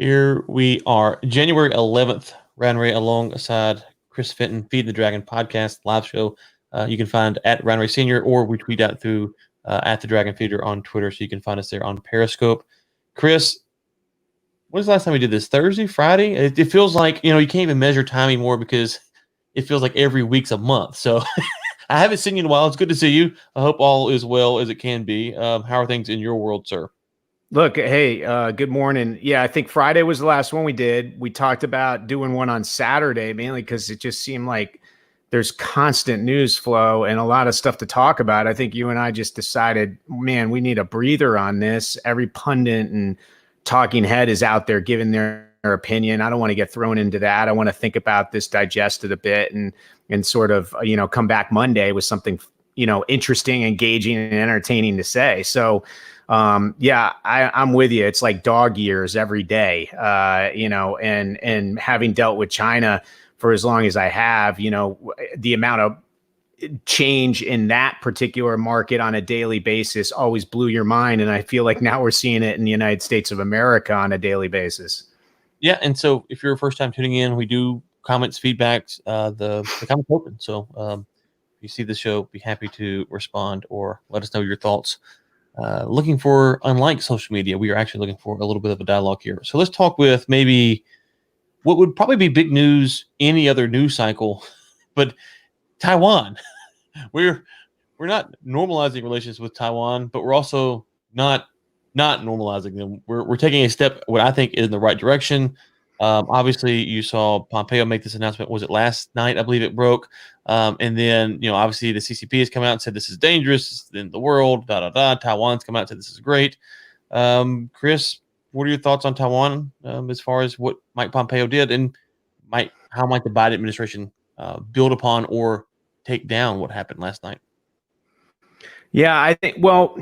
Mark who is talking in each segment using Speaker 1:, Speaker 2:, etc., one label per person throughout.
Speaker 1: Here we are, January 11th, Ryan Ray alongside Chris Fenton, Feed the Dragon podcast live show. You can find at Ryan Ray Sr. or we tweet out through at the Dragon Feeder on Twitter, so you can find us there on Periscope. Chris, when's the last time we did this? Thursday, Friday? It feels like, you can't even measure time anymore because it feels like every week's a month. So I haven't seen you in a while. It's good to see you. I hope all is well as it can be. How are things in your world, sir?
Speaker 2: Look, hey, good morning. Yeah, I think Friday was the last one we did. We talked about doing one on Saturday, mainly because it just seemed like there's constant news flow and a lot of stuff to talk about. I think you and I just decided, man, we need a breather on this. Every pundit and talking head is out there giving their opinion. I don't want to get thrown into that. I want to think about this, digest it a bit, and sort of, come back Monday with something, interesting, engaging, and entertaining to say. So, yeah, I'm with you. It's like dog years every day, and having dealt with China for as long as I have, the amount of change in that particular market on a daily basis always blew your mind. And I feel like now we're seeing it in the United States of America on a daily basis.
Speaker 1: Yeah. And so if you're a first time tuning in, we do comments, feedbacks, the comments open. So if you see the show, be happy to respond or let us know your thoughts. Looking for, unlike social media, we are actually looking for a little bit of a dialogue here. So let's talk with maybe what would probably be big news any other news cycle, but Taiwan. We're not normalizing relations with Taiwan, but we're also not normalizing them. We're taking a step what I think is in the right direction. Obviously, you saw Pompeo make this announcement. Was it last night? I believe it broke. And then, obviously the CCP has come out and said this is dangerous in the world. Taiwan's come out and said this is great. Chris, what are your thoughts on Taiwan as far as what Mike Pompeo did, and how might the Biden administration build upon or take down what happened last night?
Speaker 2: Yeah, I think, well,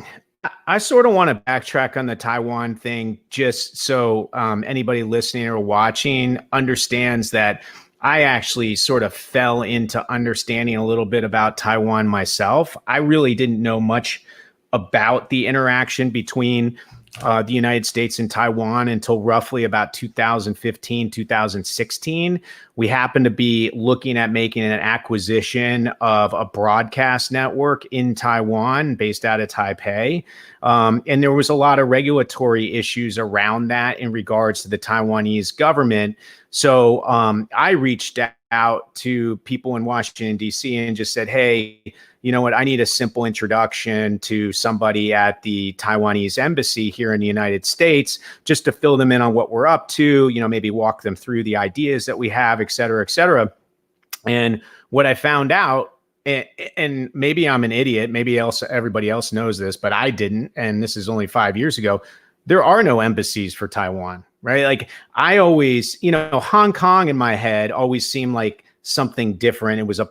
Speaker 2: I sort of want to backtrack on the Taiwan thing just so anybody listening or watching understands that I actually sort of fell into understanding a little bit about Taiwan myself. I really didn't know much about the interaction between the United States and Taiwan until roughly about 2015, 2016. We happened to be looking at making an acquisition of a broadcast network in Taiwan based out of Taipei. And there was a lot of regulatory issues around that in regards to the Taiwanese government. So I reached out to people in Washington, D.C. and just said, hey, you know what, I need a simple introduction to somebody at the Taiwanese embassy here in the United States, just to fill them in on what we're up to, maybe walk them through the ideas that we have, et cetera, et cetera. And what I found out, and maybe I'm an idiot, maybe everybody else knows this, but I didn't, and this is only 5 years ago, there are no embassies for Taiwan, right? Like I always, Hong Kong in my head always seemed like something different. It was a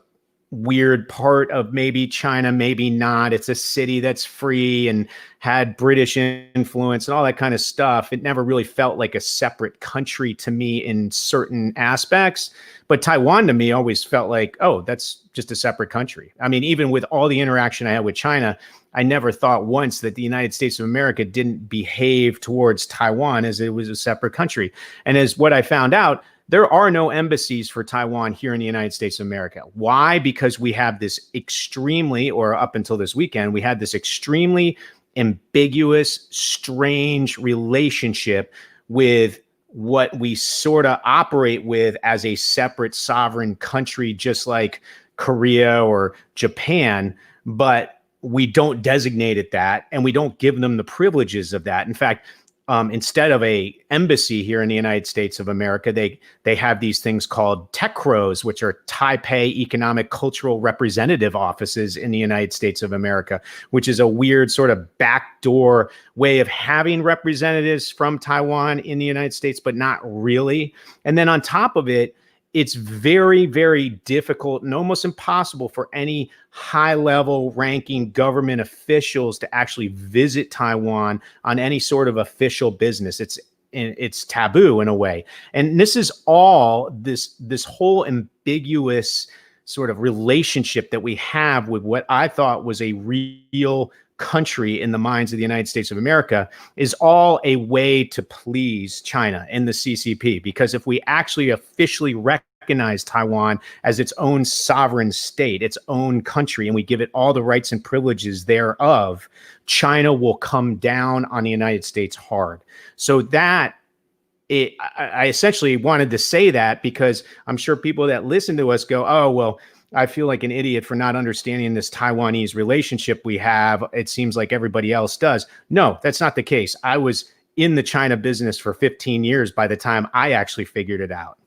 Speaker 2: weird part of maybe China, maybe not. It's a city that's free and had British influence and all that kind of stuff. It never really felt like a separate country to me in certain aspects. But Taiwan to me always felt like, oh, that's just a separate country. I mean, even with all the interaction I had with China, I never thought once that the United States of America didn't behave towards Taiwan as it was a separate country. And as what I found out, there are no embassies for Taiwan here in the United States of America. Why? Because we have this extremely, or up until this weekend, we had this extremely ambiguous, strange relationship with what we sort of operate with as a separate sovereign country, just like Korea or Japan, but we don't designate it that, and we don't give them the privileges of that. In fact, instead of a embassy here in the United States of America, they have these things called TECROs, which are Taipei Economic Cultural Representative Offices in the United States of America, which is a weird sort of backdoor way of having representatives from Taiwan in the United States, but not really. And then on top of it, it's very, very difficult and almost impossible for any high-level ranking government officials to actually visit Taiwan on any sort of official business. It's taboo in a way. And this is all this whole ambiguous sort of relationship that we have with what I thought was a real country in the minds of the United States of America is all a way to please China in the CCP. Because if we actually officially recognize Taiwan as its own sovereign state, its own country, and we give it all the rights and privileges thereof, China will come down on the United States hard. So that I essentially wanted to say that because I'm sure people that listen to us go, oh, well, I feel like an idiot for not understanding this Taiwanese relationship we have. It seems like everybody else does. No, that's not the case. I was in the China business for 15 years by the time I actually figured it out.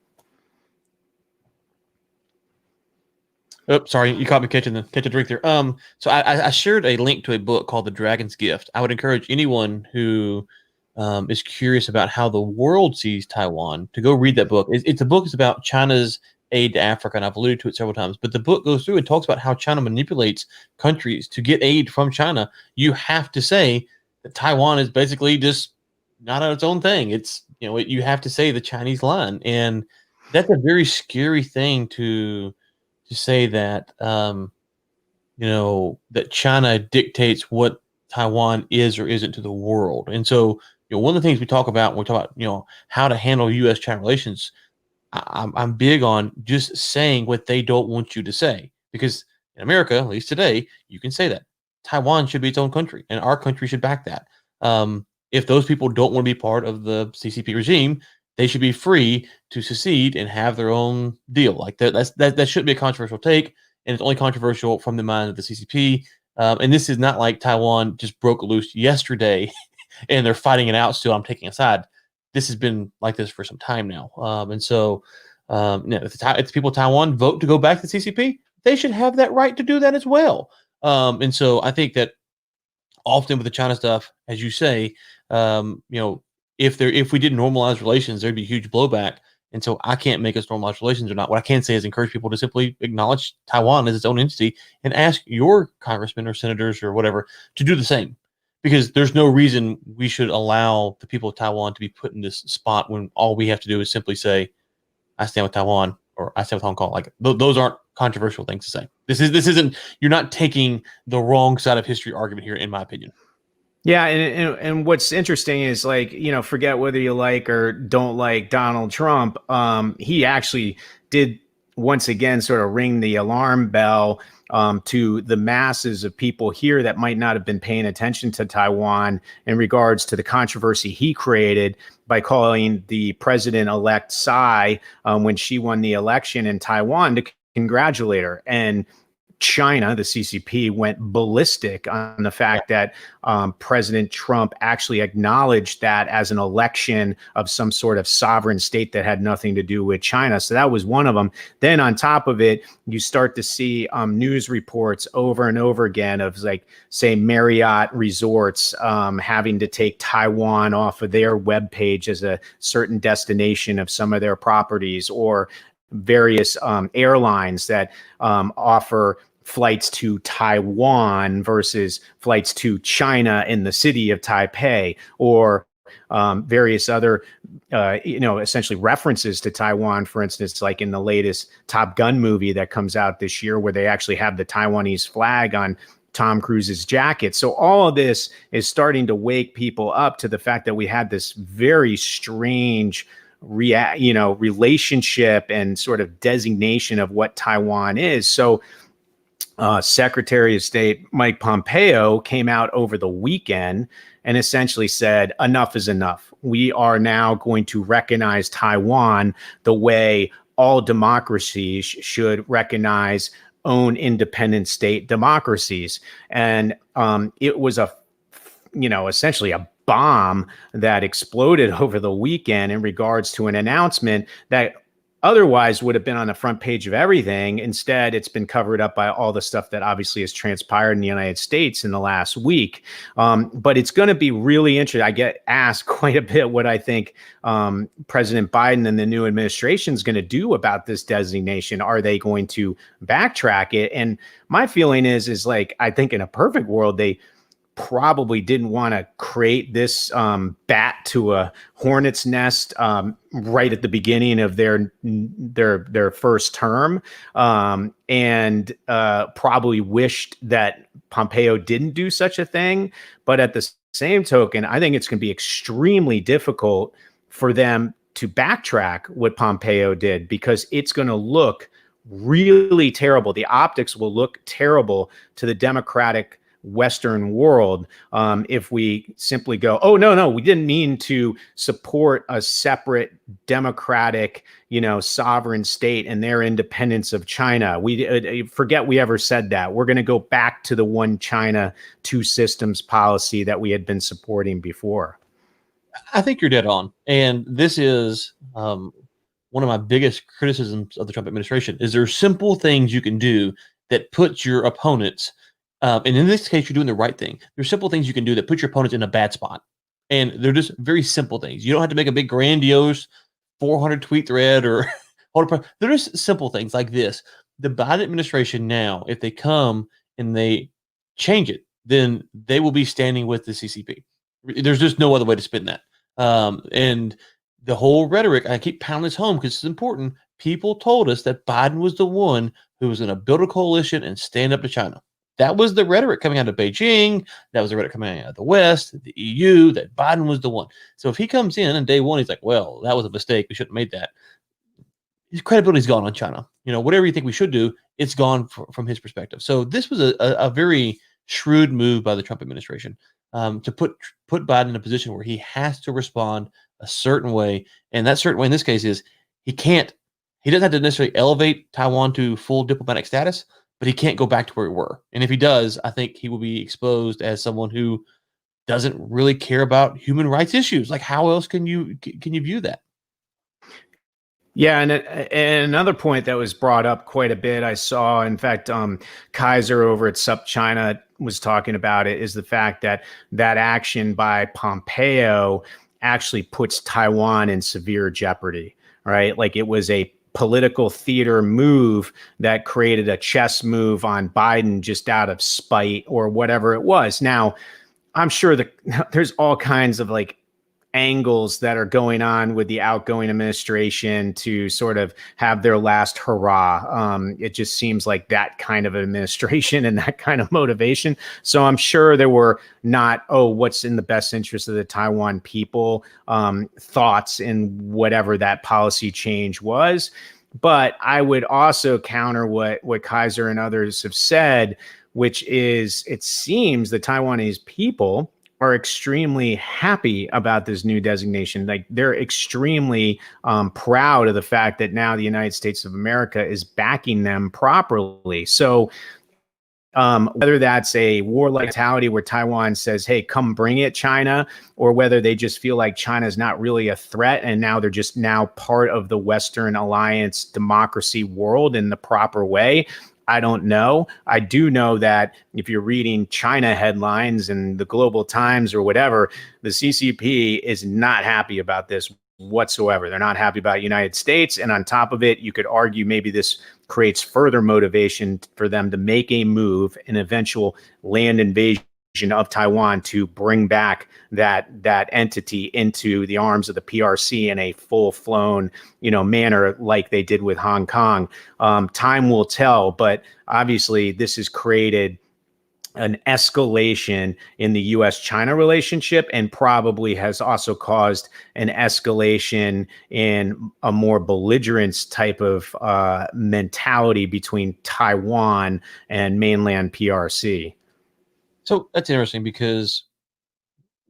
Speaker 1: Oh, sorry, you caught me catching a drink there. So I shared a link to a book called The Dragon's Gift. I would encourage anyone who is curious about how the world sees Taiwan to go read that book. It's a book that's about China's aid to Africa, and I've alluded to it several times. But the book goes through and talks about how China manipulates countries to get aid from China. You have to say that Taiwan is basically just not on its own thing. It's, you know, you have to say the Chinese line, and that's a very scary thing to say that you know, that China dictates what Taiwan is or isn't to the world. And so, you know, one of the things we talk about when we talk about, you know, how to handle U.S.-China relations, I'm big on just saying what they don't want you to say, because in America, at least today, you can say that Taiwan should be its own country, and our country should back that. If those people don't want to be part of the CCP regime, they should be free to secede and have their own deal. Like that shouldn't be a controversial take, and it's only controversial from the mind of the CCP. And this is not like Taiwan just broke loose yesterday and they're fighting it out still. I'm taking a side. This has been like this for some time now. And so if the people of Taiwan vote to go back to the CCP, they should have that right to do that as well. And so I think that often with the China stuff, as you say, you know, if we did normalize relations, there'd be huge blowback. And so I can't make us normalize relations or not. What I can say is encourage people to simply acknowledge Taiwan as its own entity and ask your congressmen or senators or whatever to do the same. Because there's no reason we should allow the people of Taiwan to be put in this spot when all we have to do is simply say, I stand with Taiwan or I stand with Hong Kong. Like those aren't controversial things to say. This isn't, you're not taking the wrong side of history argument here, in my opinion.
Speaker 2: Yeah, and what's interesting is, like, you know, forget whether you like or don't like Donald Trump. He actually did once again sort of ring the alarm bell to the masses of people here that might not have been paying attention to Taiwan in regards to the controversy he created by calling the president-elect Tsai when she won the election in Taiwan to congratulate her. And China, the CCP, went ballistic on the fact that President Trump actually acknowledged that as an election of some sort of sovereign state that had nothing to do with China. So that was one of them. Then on top of it, you start to see news reports over and over again of, like, say, Marriott Resorts having to take Taiwan off of their webpage as a certain destination of some of their properties, or various airlines that offer flights to Taiwan versus flights to China in the city of Taipei, or various other, essentially references to Taiwan. For instance, like in the latest Top Gun movie that comes out this year, where they actually have the Taiwanese flag on Tom Cruise's jacket. So all of this is starting to wake people up to the fact that we had this very strange relationship and sort of designation of what Taiwan is. So Secretary of State Mike Pompeo came out over the weekend and essentially said, enough is enough. We are now going to recognize Taiwan the way all democracies should recognize own independent state democracies. And it was essentially a bomb that exploded over the weekend in regards to an announcement that otherwise would have been on the front page of everything. Instead, it's been covered up by all the stuff that obviously has transpired in the United States in the last week. But it's going to be really interesting. I get asked quite a bit what I think President Biden and the new administration is going to do about this designation. Are they going to backtrack it? And my feeling is like, I think in a perfect world, they probably didn't want to create this bat to a hornet's nest right at the beginning of their first term, and probably wished that Pompeo didn't do such a thing. But at the same token, I think it's going to be extremely difficult for them to backtrack what Pompeo did, because it's going to look really terrible. The optics will look terrible to the democratic Western world if we simply go, oh, no, we didn't mean to support a separate democratic, sovereign state and their independence of China. We forget we ever said that. We're going to go back to the one China, two systems policy that we had been supporting before.
Speaker 1: I think you're dead on. And this is one of my biggest criticisms of the Trump administration is there are simple things you can do that puts your opponents, and in this case, you're doing the right thing. There's simple things you can do that put your opponents in a bad spot. And they're just very simple things. You don't have to make a big grandiose 400 tweet thread or they're just simple things like this. The Biden administration now, if they come and they change it, then they will be standing with the CCP. There's just no other way to spin that. And the whole rhetoric, I keep pounding this home because it's important. People told us that Biden was the one who was going to build a coalition and stand up to China. That was the rhetoric coming out of Beijing. That was the rhetoric coming out of the West, the EU, that Biden was the one. So if he comes in and day one, he's like, well, that was a mistake. We shouldn't have made that. His credibility's gone on China. Whatever you think we should do, it's gone from his perspective. So this was a very shrewd move by the Trump administration to put Biden in a position where he has to respond a certain way. And that certain way in this case is he doesn't have to necessarily elevate Taiwan to full diplomatic status, but he can't go back to where we were. And if he does, I think he will be exposed as someone who doesn't really care about human rights issues. Like, how else can you view that?
Speaker 2: Yeah, and another point that was brought up quite a bit, I saw, in fact, Kaiser over at SupChina was talking about it, is the fact that action by Pompeo actually puts Taiwan in severe jeopardy, right? Like, it was a political theater move that created a chess move on Biden just out of spite or whatever it was. Now, I'm sure that there's all kinds of angles that are going on with the outgoing administration to sort of have their last hurrah. It just seems like that kind of administration and that kind of motivation. So I'm sure there were not, what's in the best interest of the Taiwan people, thoughts in whatever that policy change was. But I would also counter what Kaiser and others have said, which is it seems the Taiwanese people are extremely happy about this new designation. Like, they're extremely proud of the fact that now the United States of America is backing them properly. So whether that's a warlike mentality where Taiwan says, hey, come bring it, China, or whether they just feel like China is not really a threat and now they're just now part of the Western alliance democracy world in the proper way, I don't know. I do know that if you're reading China headlines and the Global Times or whatever, the CCP is not happy about this whatsoever. They're not happy about United States. And on top of it, you could argue maybe this creates further motivation for them to make a move, an eventual land invasion of Taiwan, to bring back that entity into the arms of the PRC in a full-flown, manner like they did with Hong Kong. Time will tell, but obviously this has created an escalation in the U.S.-China relationship and probably has also caused an escalation in a more belligerent type of mentality between Taiwan and mainland PRC.
Speaker 1: So that's interesting because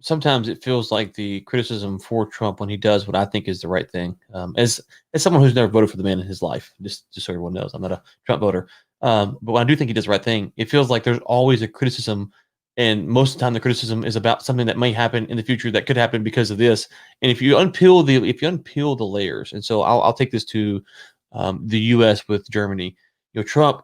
Speaker 1: sometimes it feels like the criticism for Trump when he does what I think is the right thing. As someone who's never voted for the man in his life, just so everyone knows, I'm not a Trump voter. But when I do think he does the right thing, it feels like there's always a criticism, and most of the time the criticism is about something that may happen in the future that could happen because of this. And if you unpeel the layers, and so I'll take this to the U.S. with Germany. Trump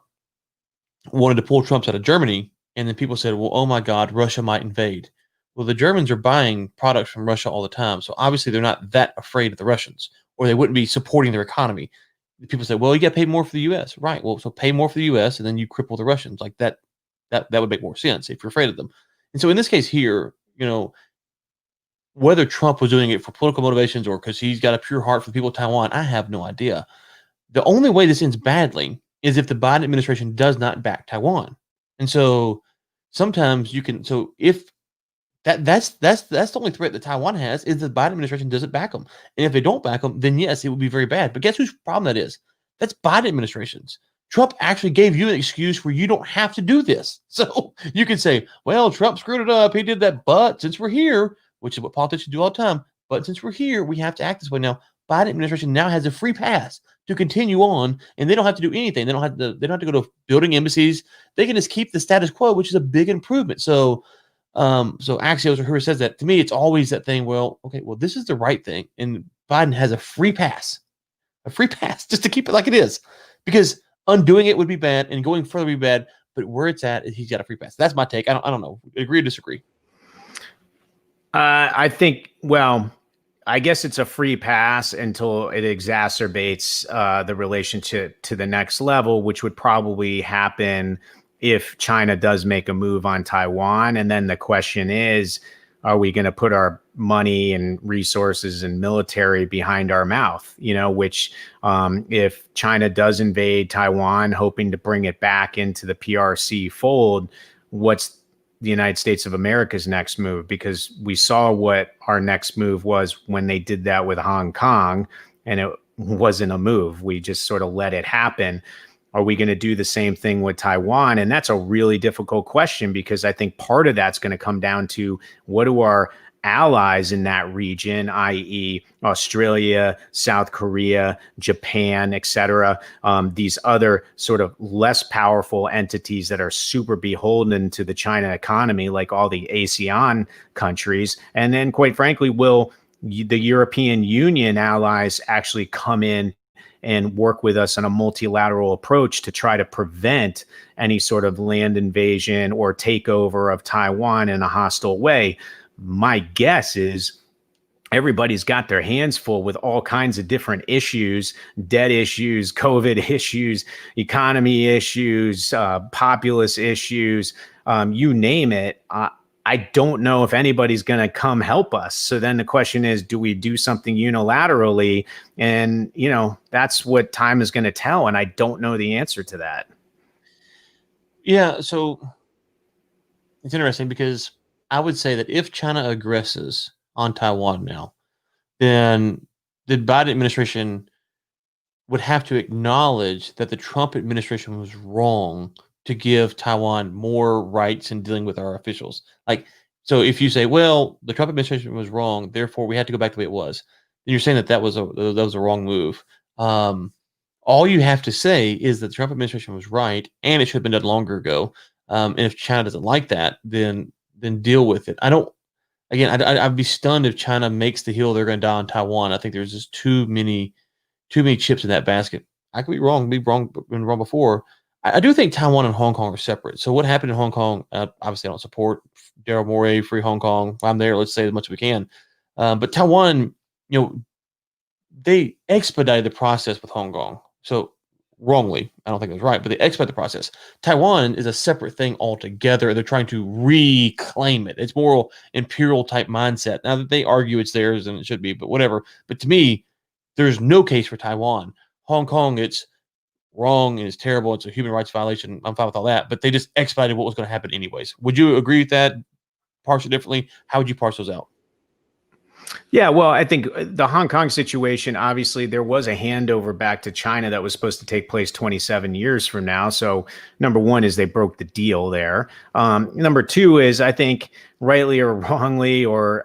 Speaker 1: wanted to pull Trump out of Germany. And then people said, well, oh my God, Russia might invade. Well, the Germans are buying products from Russia all the time. So obviously they're not that afraid of the Russians, or they wouldn't be supporting their economy. People say, well, you got to pay more for the U.S. Right. Well, so pay more for the U.S. and then you cripple the Russians. Like that would make more sense if you're afraid of them. And so in this case here, whether Trump was doing it for political motivations or because he's got a pure heart for the people of Taiwan, I have no idea. The only way this ends badly is if the Biden administration does not back Taiwan. And so sometimes you can, so if that's the only threat that Taiwan has is the Biden administration doesn't back them. And if they don't back them, then yes, it would be very bad. But guess whose problem that is? That's Biden administration's. Trump actually gave you an excuse where you don't have to do this. So you can say, well, Trump screwed it up. He did that. But since we're here, which is what politicians do all the time, but since we're here, we have to act this way. Now, Biden administration now has a free pass to continue on, and they don't have to do anything. They don't have to go to building embassies. They can just keep the status quo, which is a big improvement. So Axios or whoever says that, to me, it's always that thing. Well, okay, well, this is the right thing, and Biden has a free pass just to keep it like it is, because undoing it would be bad, and going further would be bad. But where it's at, he's got a free pass. That's my take. I don't know. Agree or disagree?
Speaker 2: I think, well, I guess it's a free pass until it exacerbates the relationship to the next level, which would probably happen if China does make a move on Taiwan. And then the question is, are we going to put our money and resources and military behind our mouth? Which if China does invade Taiwan, hoping to bring it back into the PRC fold, what's the United States of America's next move? Because we saw what our next move was when they did that with Hong Kong, and it wasn't a move. We just sort of let it happen. Are we going to do the same thing with Taiwan? And that's a really difficult question, because I think part of that's going to come down to what do our allies in that region, i.e. Australia, South Korea, Japan, etc., these other sort of less powerful entities that are super beholden to the China economy, like all the ASEAN countries. And then, quite frankly, will the European Union allies actually come in and work with us on a multilateral approach to try to prevent any sort of land invasion or takeover of Taiwan in a hostile way? My guess is everybody's got their hands full with all kinds of different issues, debt issues, COVID issues, economy issues, populist issues, you name it. I don't know if anybody's going to come help us. So then the question is, do we do something unilaterally? And, that's what time is going to tell. And I don't know the answer to that.
Speaker 1: Yeah. So it's interesting, because I would say that if China aggresses on Taiwan now, then the Biden administration would have to acknowledge that the Trump administration was wrong to give Taiwan more rights in dealing with our officials. So if you say, well, the Trump administration was wrong, therefore we had to go back to the way it was, then you're saying that was a wrong move. All you have to say is that the Trump administration was right, and it should have been done longer ago. And if China doesn't like that, then deal with it. I'd be stunned if China makes the hill they're going to die on Taiwan. I think there's just too many chips in that basket. I could be wrong, been wrong before. I do think Taiwan and Hong Kong are separate. So what happened in Hong Kong, obviously I don't support Daryl Morey, free Hong Kong. If I'm there, let's say as much as we can. But Taiwan, they expedited the process with Hong Kong. So wrongly, I don't think it was right, but they expedite the process. Taiwan is a separate thing altogether. They're trying to reclaim it. It's more imperial type mindset. Now that they argue it's theirs and it should be, but whatever. But to me, there's no case for Taiwan. Hong Kong, it's wrong and it's terrible. It's a human rights violation. I'm fine with all that, but they just expedited what was going to happen anyways. Would you agree with that? Parse it differently? How would you parse those out?
Speaker 2: Yeah, well, I think the Hong Kong situation, obviously, there was a handover back to China that was supposed to take place 27 years from now. So number one is they broke the deal there. Number two is, I think, rightly or wrongly or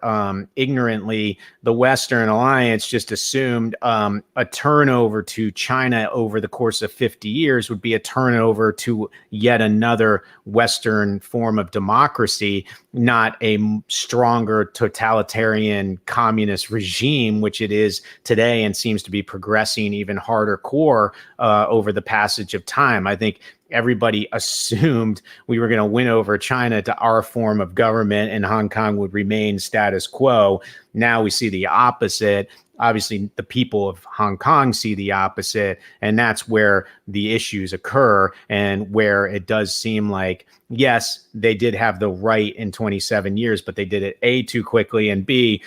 Speaker 2: ignorantly, the Western alliance just assumed a turnover to China over the course of 50 years would be a turnover to yet another Western form of democracy, not a stronger totalitarian communist regime, which it is today and seems to be progressing even harder core over the passage of time. I think everybody assumed we were going to win over China to our form of government and Hong Kong would remain status quo. Now we see the opposite. Obviously, the people of Hong Kong see the opposite, and that's where the issues occur and where it does seem like, yes, they did have the right in 27 years, but they did it A, too quickly, and B,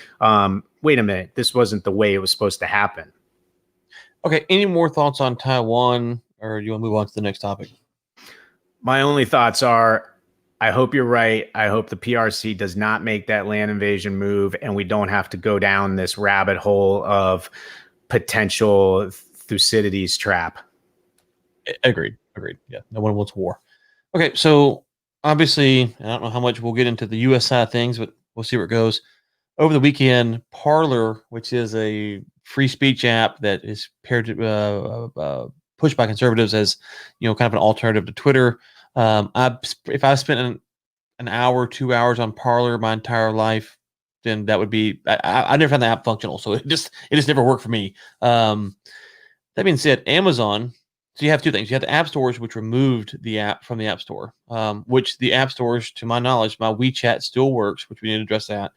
Speaker 2: wait a minute, this wasn't the way it was supposed to happen.
Speaker 1: Okay, any more thoughts on Taiwan, or do you want to move on to the next topic?
Speaker 2: My only thoughts are, I hope you're right. I hope the PRC does not make that land invasion move and we don't have to go down this rabbit hole of potential Thucydides trap.
Speaker 1: Agreed. Yeah, no one wants war. Okay, so obviously, I don't know how much we'll get into the U.S. side of things, but we'll see where it goes. Over the weekend, Parler, which is a free speech app that is paired to, pushed by conservatives as, kind of an alternative to Twitter. If I spent an hour, 2 hours on Parler my entire life, then that would be. I never found the app functional, so it just never worked for me. That being said, Amazon. So you have two things. You have the app stores, which removed the app from the app store, which the app stores, to my knowledge, my WeChat still works, which we need to address that.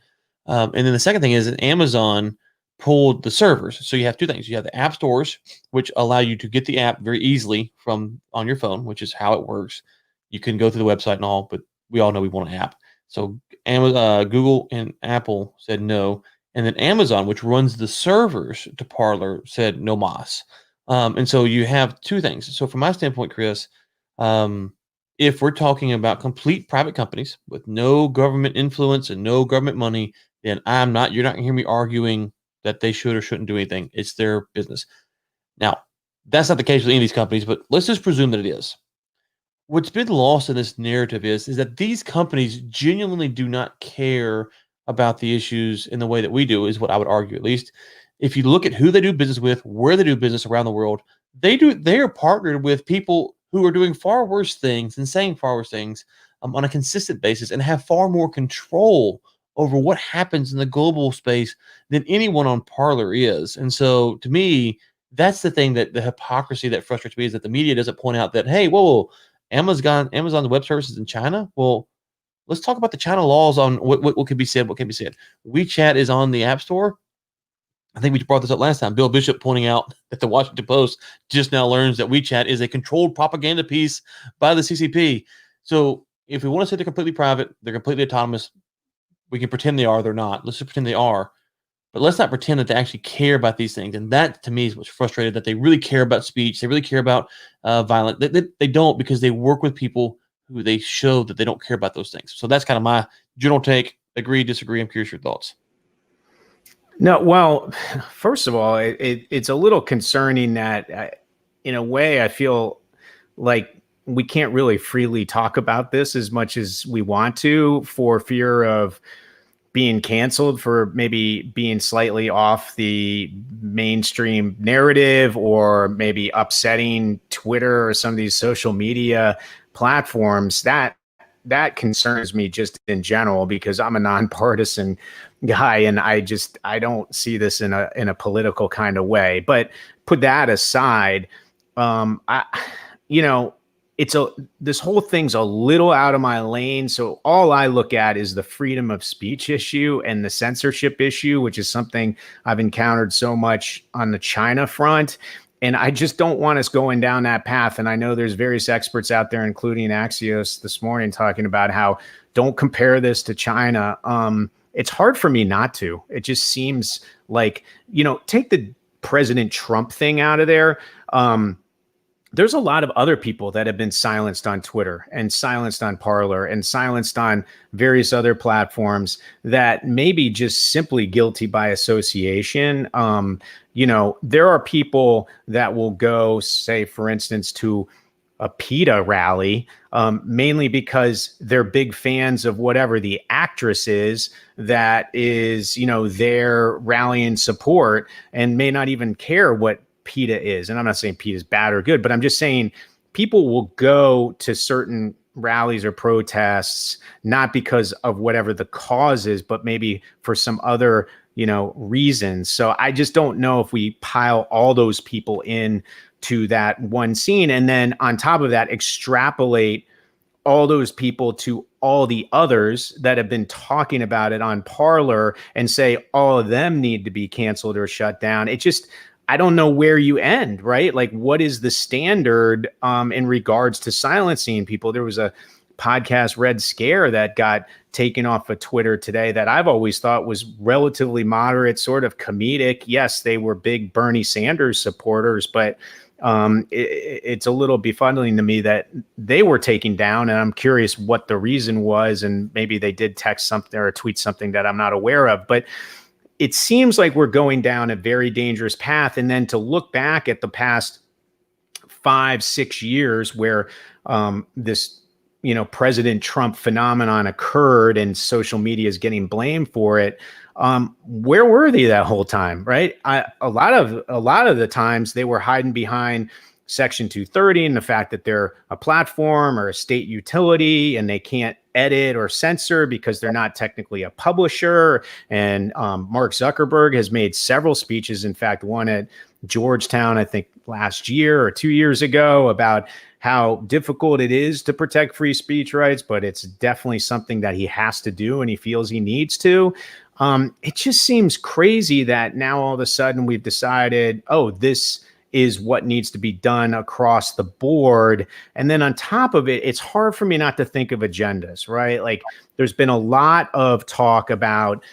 Speaker 1: And then the second thing is that Amazon pulled the servers. So you have two things. You have the app stores, which allow you to get the app very easily from on your phone, which is how it works. You can go through the website and all, but we all know we want an app. So Google and Apple said no. And then Amazon, which runs the servers to Parler, said no mas. And so you have two things. So from my standpoint, Chris, if we're talking about complete private companies with no government influence and no government money, then you're not going to hear me arguing that they should or shouldn't do anything. It's their business. Now, that's not the case with any of these companies, but let's just presume that it is. What's been lost in this narrative is that these companies genuinely do not care about the issues in the way that we do, is what I would argue, at least. If you look at who they do business with, where they do business around the world, they are partnered with people who are doing far worse things and saying far worse things on a consistent basis and have far more control over what happens in the global space than anyone on Parler is. And so to me, that's the thing, that the hypocrisy that frustrates me, is that the media doesn't point out that, hey, whoa, Amazon's web services in China. Well, let's talk about the China laws on what can be said, what can be said. WeChat is on the App Store. I think we brought this up last time. Bill Bishop pointing out that the Washington Post just now learns that WeChat is a controlled propaganda piece by the CCP. So if we want to say they're completely private, they're completely autonomous, we can pretend they are, they're not. Let's just pretend they are. But let's not pretend that they actually care about these things. And that, to me, is what's frustrated, that they really care about speech. They really care about violence. They don't, because they work with people who they show that they don't care about those things. So that's kind of my general take. Agree, disagree? I'm curious your thoughts.
Speaker 2: No, well, first of all, it's a little concerning that, in a way, I feel like we can't really freely talk about this as much as we want to, for fear of being canceled for maybe being slightly off the mainstream narrative, or maybe upsetting Twitter or some of these social media platforms. That concerns me just in general, because I'm a nonpartisan guy and I don't see this in a political kind of way. But put that aside, this whole thing's a little out of my lane. So all I look at is the freedom of speech issue and the censorship issue, which is something I've encountered so much on the China front. And I just don't want us going down that path. And I know there's various experts out there, including Axios this morning, talking about how don't compare this to China. It's hard for me not to. It just seems like, take the President Trump thing out of there. There's a lot of other people that have been silenced on Twitter and silenced on Parler and silenced on various other platforms that may be just simply guilty by association. There are people that will go, say, for instance, to a PETA rally, mainly because they're big fans of whatever the actress is that is, their rallying support, and may not even care what PETA is. And I'm not saying PETA is bad or good, but I'm just saying people will go to certain rallies or protests, not because of whatever the cause is, but maybe for some other, reasons. So I just don't know if we pile all those people in to that one scene. And then on top of that, extrapolate all those people to all the others that have been talking about it on Parler and say all of them need to be canceled or shut down. It just, I don't know where you end, right? Like, what is the standard in regards to silencing people? There was a podcast, Red Scare, that got taken off of Twitter today that I've always thought was relatively moderate, sort of comedic. Yes, they were big Bernie Sanders supporters, but it's a little befuddling to me that they were taken down, and I'm curious what the reason was, and maybe they did text something or tweet something that I'm not aware of, but it seems like we're going down a very dangerous path. And then to look back at the past 5-6 years where this, President Trump phenomenon occurred and social media is getting blamed for it. Where were they that whole time? Right. A lot of the times they were hiding behind Section 230 and the fact that they're a platform or a state utility and they can't edit or censor because they're not technically a publisher. And Mark Zuckerberg has made several speeches. In fact, one at Georgetown, I think last year or 2 years ago, about how difficult it is to protect free speech rights, but it's definitely something that he has to do and he feels he needs to. It just seems crazy that now all of a sudden we've decided, oh, this is what needs to be done across the board. And then on top of it, it's hard for me not to think of agendas, right? Like there's been a lot of talk about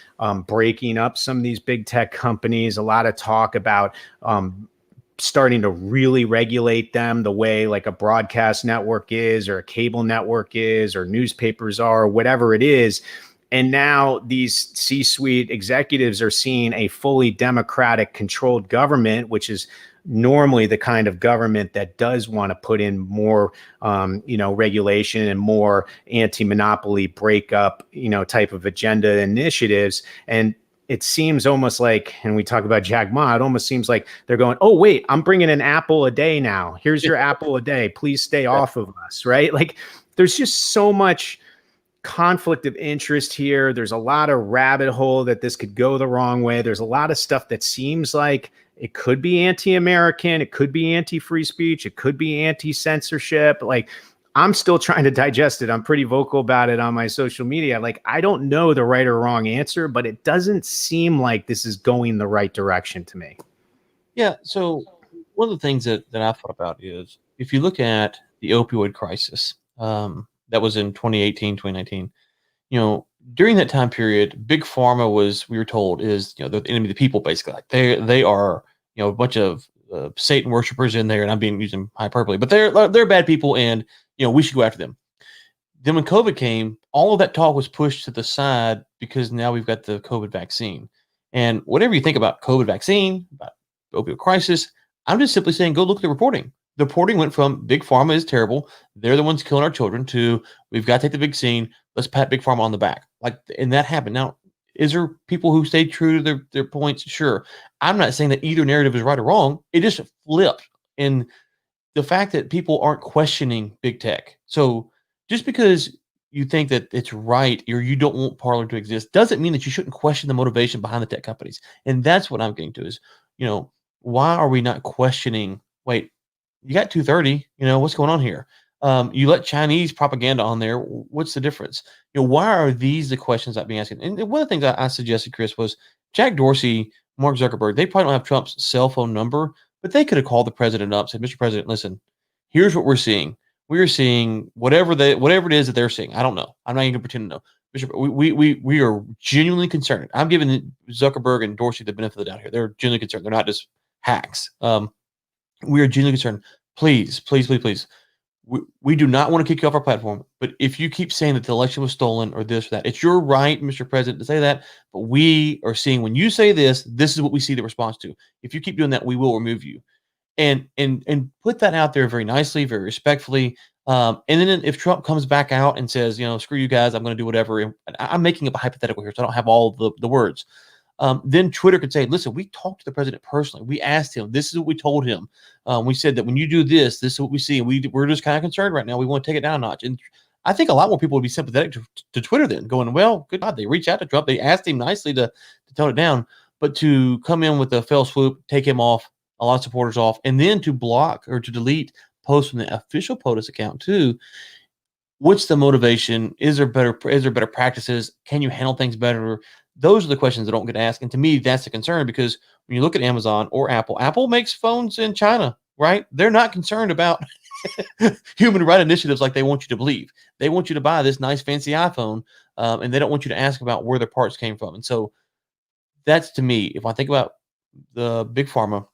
Speaker 2: breaking up some of these big tech companies, a lot of talk about starting to really regulate them the way like a broadcast network is or a cable network is or newspapers are or whatever it is. And now these C-suite executives are seeing a fully democratic controlled government, which is normally the kind of government that does want to put in more, regulation and more anti-monopoly breakup, type of agenda initiatives. And it seems almost like, and we talk about Jack Ma, it almost seems like they're going, oh, wait, I'm bringing an apple a day now. Here's your apple a day. Please stay off of us, right? Like there's just so much conflict of interest here. There's a lot of rabbit hole that this could go the wrong way. There's a lot of stuff that seems like it could be anti-American. It could be anti-free speech. It could be anti-censorship. Like I'm still trying to digest it. I'm pretty vocal about it on my social media. Like I don't know the right or wrong answer, but it doesn't seem like this is going the right direction to me.
Speaker 1: Yeah. So one of the things that I thought about is if you look at the opioid crisis, that was in 2018, 2019, during that time period, Big Pharma was, we were told, is, the enemy of the people, basically. Like they are, a bunch of Satan worshipers in there, and I'm using hyperbole, but they're bad people, and, we should go after them. Then when COVID came, all of that talk was pushed to the side because now we've got the COVID vaccine. And whatever you think about COVID vaccine, about the opioid crisis, I'm just simply saying, go look at the reporting. The reporting went from Big Pharma is terrible, they're the ones killing our children, to we've got to take the vaccine, let's pat Big Pharma on the back. And that happened. Now, is there people who stayed true to their points? Sure. I'm not saying that either narrative is right or wrong. It just flipped. And the fact that people aren't questioning big tech. So just because you think that it's right or you don't want Parler to exist doesn't mean that you shouldn't question the motivation behind the tech companies. And that's what I'm getting to is, why are we not questioning, wait, you got 230, what's going on here? You let Chinese propaganda on there. What's the difference? Why are these the questions I've been asking? And one of the things I suggested, Chris, was Jack Dorsey, Mark Zuckerberg, they probably don't have Trump's cell phone number, but they could have called the president up, said, Mr. President, listen, here's what we're seeing. We're seeing whatever it is that they're seeing. I don't know. I'm not even going to pretend to know. Mr. We are genuinely concerned. I'm giving Zuckerberg and Dorsey the benefit of the doubt here. They're genuinely concerned. They're not just hacks. We are genuinely concerned. Please, please, please, please. We do not want to kick you off our platform, but if you keep saying that the election was stolen or this or that, it's your right, Mr. President, to say that. But we are seeing when you say this is what we see the response to. If you keep doing that, we will remove you. And put that out there very nicely, very respectfully. And then if Trump comes back out and says, screw you guys, I'm going to do whatever. And I'm making up a hypothetical here, so I don't have all the words. Then Twitter could say, listen, we talked to the president personally. We asked him. This is what we told him. We said that when you do this is what we see. And we're just kind of concerned right now. We want to take it down a notch. And I think a lot more people would be sympathetic to Twitter then, going, well, good God, they reached out to Trump. They asked him nicely to tone it down. But to come in with a fell swoop, take him off, a lot of supporters off, and then to block or to delete posts from the official POTUS account too. What's the motivation? Is there better practices? Can you handle things better? Those are the questions that don't get asked. And to me, that's a concern, because when you look at Amazon or Apple makes phones in China, right? They're not concerned about human rights initiatives like they want you to believe. They want you to buy this nice fancy iPhone, and they don't want you to ask about where the parts came from. And so that's, to me, if I think about the big pharma,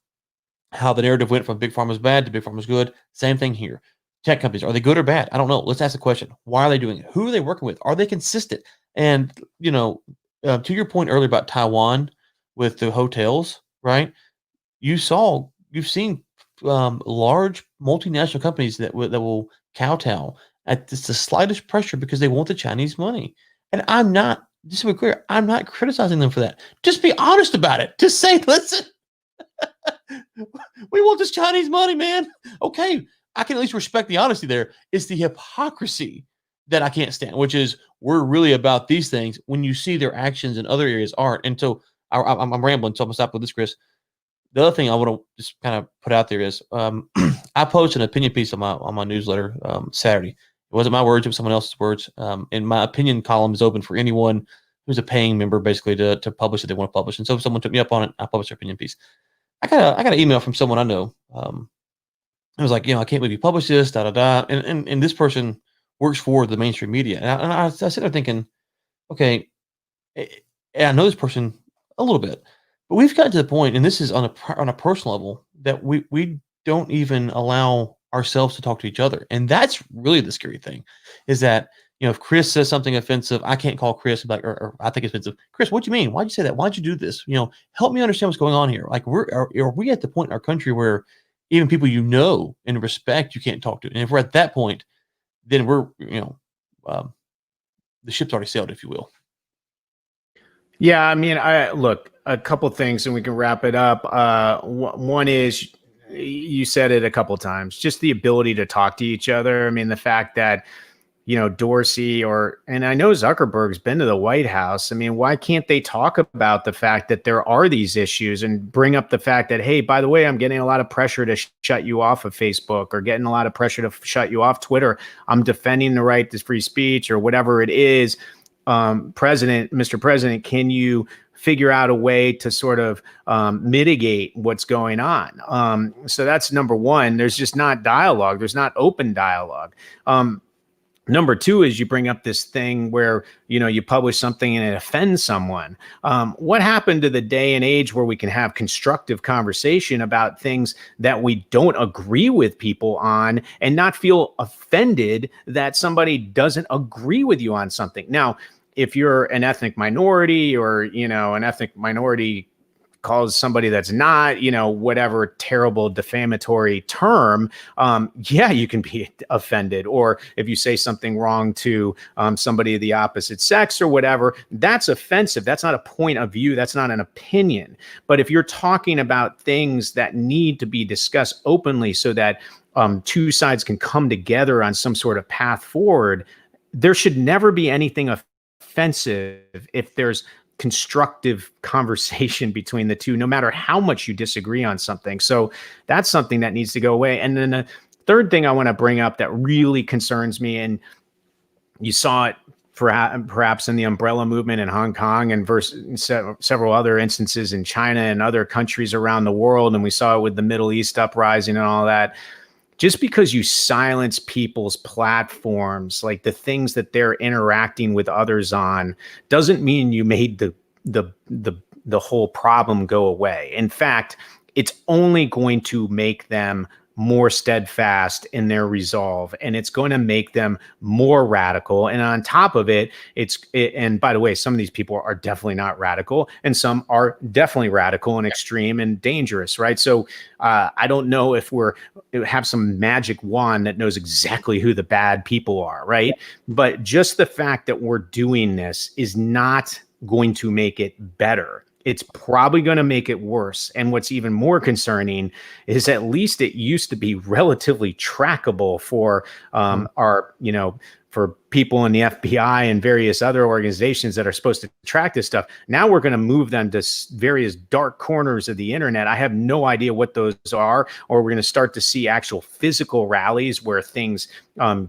Speaker 1: how the narrative went from big pharma is bad to big pharma is good. Same thing here. Tech companies, are they good or bad? I don't know. Let's ask the question. Why are they doing it? Who are they working with? Are they consistent? And, to your point earlier about Taiwan with the hotels, right? You've seen large multinational companies that will kowtow at the slightest pressure because they want the Chinese money. And I'm not, just to be clear, I'm not criticizing them for that. Just be honest about it. Just say, listen, we want this Chinese money, man. Okay, I can at least respect the honesty there. It's the hypocrisy that I can't stand, which is, we're really about these things when you see their actions in other areas aren't. And so I'm rambling, so I'm going to stop with this, Chris. The other thing I want to just kind of put out there is, I posted an opinion piece on my newsletter Saturday. It wasn't my words; it was someone else's words. And my opinion column is open for anyone who's a paying member, basically, to publish what they want to publish. And so if someone took me up on it, I published their opinion piece. I got an email from someone I know. It was like, I can't believe you published this, da da da. And this person works for the mainstream media. And I sit there thinking, okay, I know this person a little bit, but we've gotten to the point, and this is on a personal level, that we don't even allow ourselves to talk to each other. And that's really the scary thing, is that, if Chris says something offensive, I can't call Chris and be like, or I think it's offensive. Chris, what do you mean? Why'd you say that? Why'd you do this? Help me understand what's going on here. Like, are we at the point in our country where even people and respect, you can't talk to? And if we're at that point, then we're, the ship's already sailed, if you will.
Speaker 2: Yeah, I mean, look, a couple things, and we can wrap it up. One is, you said it a couple times, just the ability to talk to each other. I mean, the fact that, Dorsey and I know Zuckerberg's been to the White House. I mean, why can't they talk about the fact that there are these issues and bring up the fact that, hey, by the way, I'm getting a lot of pressure to shut you off of Facebook, or getting a lot of pressure to shut you off Twitter. I'm defending the right to free speech, or whatever it is. Mr. President, can you figure out a way to sort of mitigate what's going on? So that's number one. There's just not dialogue. There's not open dialogue. Number two is, you bring up this thing where, you publish something and it offends someone. What happened to the day and age where we can have constructive conversation about things that we don't agree with people on, and not feel offended that somebody doesn't agree with you on something? Now, if you're an ethnic minority, or, an ethnic minority calls somebody that's not, whatever terrible defamatory term, you can be offended. Or if you say something wrong to somebody of the opposite sex or whatever, that's offensive. That's not a point of view. That's not an opinion. But if you're talking about things that need to be discussed openly so that two sides can come together on some sort of path forward, there should never be anything offensive if there's constructive conversation between the two, no matter how much you disagree on something. So that's something that needs to go away. And then the third thing I want to bring up that really concerns me, and you saw it perhaps in the umbrella movement in Hong Kong, and several other instances in China and other countries around the world, and we saw it with the Middle East uprising and all that. Just because you silence people's platforms, like the things that they're interacting with others on, doesn't mean you made the whole problem go away. In fact, it's only going to make them more steadfast in their resolve, and it's going to make them more radical. And on top of it, and by the way, some of these people are definitely not radical, and some are definitely radical and extreme and dangerous, right? So I don't know if we have some magic wand that knows exactly who the bad people are, right? But just the fact that we're doing this is not going to make it better. it's probably going to make it worse. And what's even more concerning is at least it used to be relatively trackable for our, for people in the FBI and various other organizations that are supposed to track this stuff. Now we're going to move them to various dark corners of the internet. I have no idea what those are, or we're going to start to see actual physical rallies where things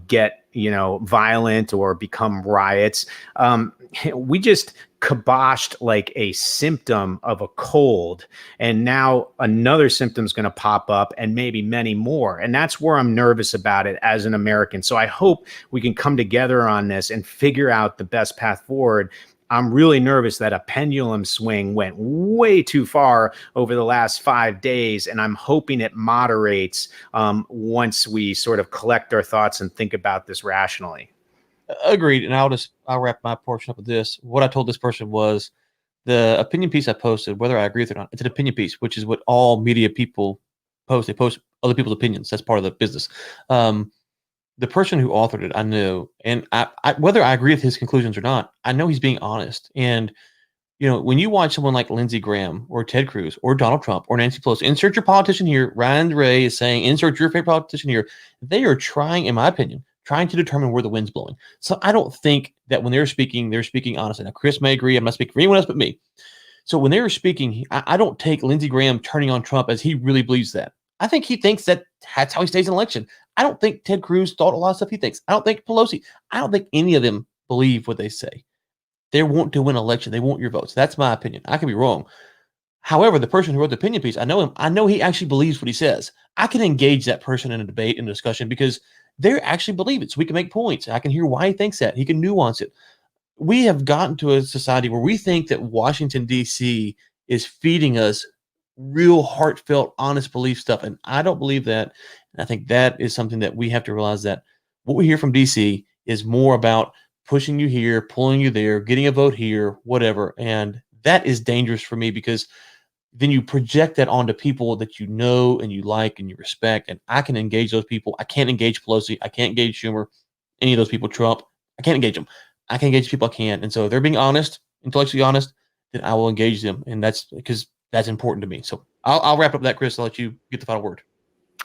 Speaker 2: get, violent or become riots. We just kiboshed like a symptom of a cold, and now another symptom is going to pop up, and maybe many more. And that's where I'm nervous about it as an American. So I hope we can come together on this and figure out the best path forward. I'm really nervous that a pendulum swing went way too far over the last 5 days, and I'm hoping it moderates once we sort of collect our thoughts and think about this rationally.
Speaker 1: Agreed. And I'll wrap my portion up with this. What I told this person was the opinion piece I posted, whether I agree with it or not, it's an opinion piece, which is what all media people post. They post other people's opinions. That's part of the business. The person who authored it, I know, and I whether I agree with his conclusions or not, I know he's being honest. And, when you watch someone like Lindsey Graham or Ted Cruz or Donald Trump or Nancy Pelosi, insert your politician here. Ryan Ray is saying, insert your favorite politician here. They are trying, in my opinion, trying to determine where the wind's blowing. So I don't think that when they're speaking honestly. Now, Chris may agree. I'm not speaking for anyone else but me. So when they were speaking, I don't take Lindsey Graham turning on Trump as he really believes that. I think he thinks that that's how he stays in election. I don't think Ted Cruz thought a lot of stuff he thinks. I don't think Pelosi. I don't think any of them believe what they say. They want to win an election. They want your votes. That's my opinion. I could be wrong. However, the person who wrote the opinion piece, I know him. I know he actually believes what he says. I can engage that person in a debate and discussion because they actually believe it. So we can make points. I can hear why he thinks that. He can nuance it. We have gotten to a society where we think that Washington, D.C. is feeding us real heartfelt, honest belief stuff. And I don't believe that. And I think that is something that we have to realize, that what we hear from D.C. is more about pushing you here, pulling you there, getting a vote here, whatever. And that is dangerous for me because then you project that onto people that you know and you like and you respect. And I can engage those people. I can't engage Pelosi. I can't engage Schumer, any of those people, Trump. I can't engage them. I can engage people I can. And so if they're being honest, intellectually honest, then I will engage them. And that's because that's important to me. So I'll wrap up that, Chris. I'll let you get the final word.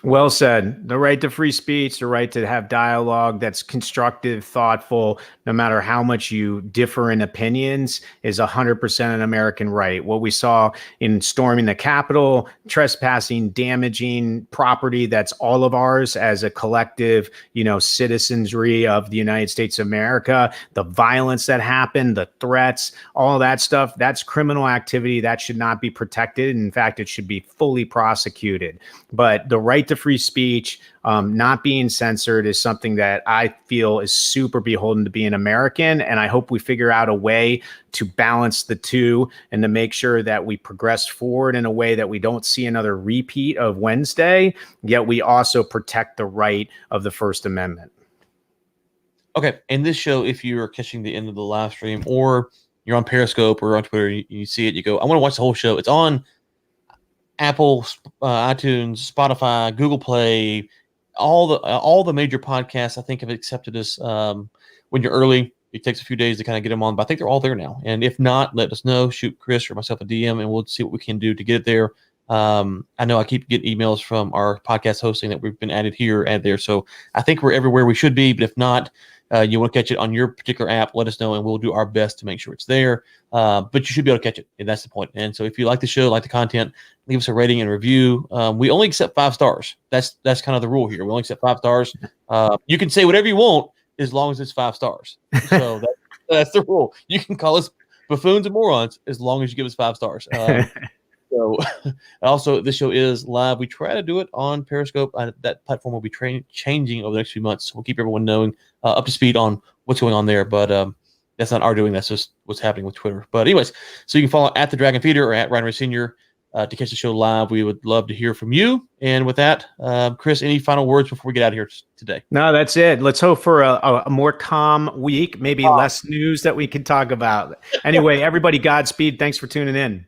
Speaker 2: Well said. The right to free speech, the right to have dialogue that's constructive, thoughtful, no matter how much you differ in opinions, is 100% an American right. What we saw in storming the Capitol, trespassing, damaging property that's all of ours as a collective, citizenry of the United States of America, the violence that happened, the threats, all that stuff, that's criminal activity that should not be protected. In fact, it should be fully prosecuted. But the right to free speech, not being censored, is something that I feel is super beholden to being American. And I hope we figure out a way to balance the two and to make sure that we progress forward in a way that we don't see another repeat of Wednesday, yet we also protect the right of the First Amendment.
Speaker 1: Okay. And this show, if you're catching the end of the live stream or you're on Periscope or on Twitter, you see it, you go, I want to watch the whole show. It's on Apple, iTunes, Spotify, Google Play, all the major podcasts I think have accepted us. When you're early, it takes a few days to kind of get them on, but I think they're all there now. And if not, let us know. Shoot Chris or myself a DM, and we'll see what we can do to get it there. I know I keep getting emails from our podcast hosting that we've been added here and there. So I think we're everywhere we should be. But if not, you want to catch it on your particular app, let us know, and we'll do our best to make sure it's there. But you should be able to catch it, and that's the point. And so if you like the show, like the content, leave us a rating and review. We only accept 5 stars. That's kind of the rule here. We only accept 5 stars. You can say whatever you want as long as it's 5 stars. So that's the rule. You can call us buffoons and morons as long as you give us 5 stars. So also, this show is live. We try to do it on Periscope. That platform will be changing over the next few months. So we'll keep everyone knowing, up to speed on what's going on there. But that's not our doing. That's just what's happening with Twitter. But anyways, so you can follow at The Dragon Feeder or at Ryan Ray Sr. To catch the show live. We would love to hear from you. And with that, Chris, any final words before we get out of here today?
Speaker 2: No, that's it. Let's hope for a more calm week, maybe less news that we can talk about. Anyway, everybody, Godspeed. Thanks for tuning in.